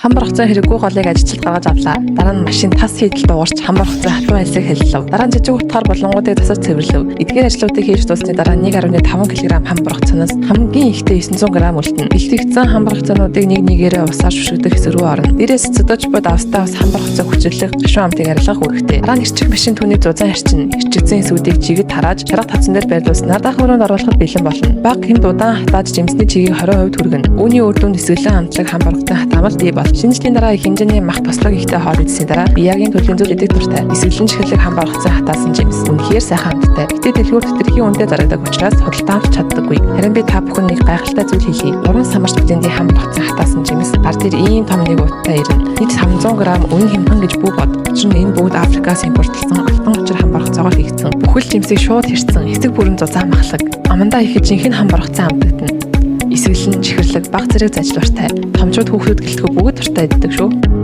Хамбар хугацаа хэрэггүй голыг ажилчид гаргаж авлаа. Дараа нь машин тас хийдэл дуурч хамбар хугацаа хатуу айлсыг хэллэв. Дараа нь жижиг утгаар болонгуудыг тасаж цэвэрлэв. Эдгээр ажлуудыг хийж дуусны дараа 1.5 кг хамбар хугацаанаас хамгийн ихтэй 900 г үлдэнэ. Бэлтгэгдсэн хамбар хугацаануудыг нэг нэгээрээ усаар шүшгдэх хэсэг рүү орно. Дээрээс цэдэж бод австаа бас хамбар хугацаа хүчлэх гашуун амтыг арилгах үүрэгтэй. Дараа нь хэрчиг машин түүний зузаан харчин хэрчигдсэн эсүүдийг жигэд тарааж шарга тавцан дээр байрлуулснаар дах өрөөнд оруулахад бэлэн болно. Баг хэмд удаан хатааж жимсний чигийг 20% түргэнэ. Үүний үр дүнд эсвэлэн амтлаг хамбар хугацаа хатаамал бий бол. Шинэ жилийн дараа их хэмжээний мах тослог ихтэй хоол идсэний дараа биягийн төлөвийн зүйл идэх дуртай. Эсвэлэн чихэрлэг хамбар хугацаа хатаасан жимс үнэхээр сайхан амттай. Гэтэ дэлгүүр тэтэрхийн үндэ зарагдаг учраас худалдаа авч чаддаггүй. Харин би та бүхэн нэг гайхалтай зүйл хэлье. Уран самарч брэндийн хамбар хугацаа хатаасан жимс бар дээр ийм том нэг уттай ирнэ. Нийт 500 г үнэ хэмхэн гэж бүү бод. Учир нь энэ бүгд Африкаас импортлсон алтан учир хамбар хугацаагаар хийгдсэн. Бүхэл жимсийг шууд хэрцэн эцэг бүрэн зузаан махлаг. Амандаа ихэд жинхэнэ хамбар хугацаа амтагдана. Эсвэлэн чихэрлэг баг зэрэг зажлууртай. Томчууд хүүхдүүд гэлтгөө бүгд туртай иддэг шүү.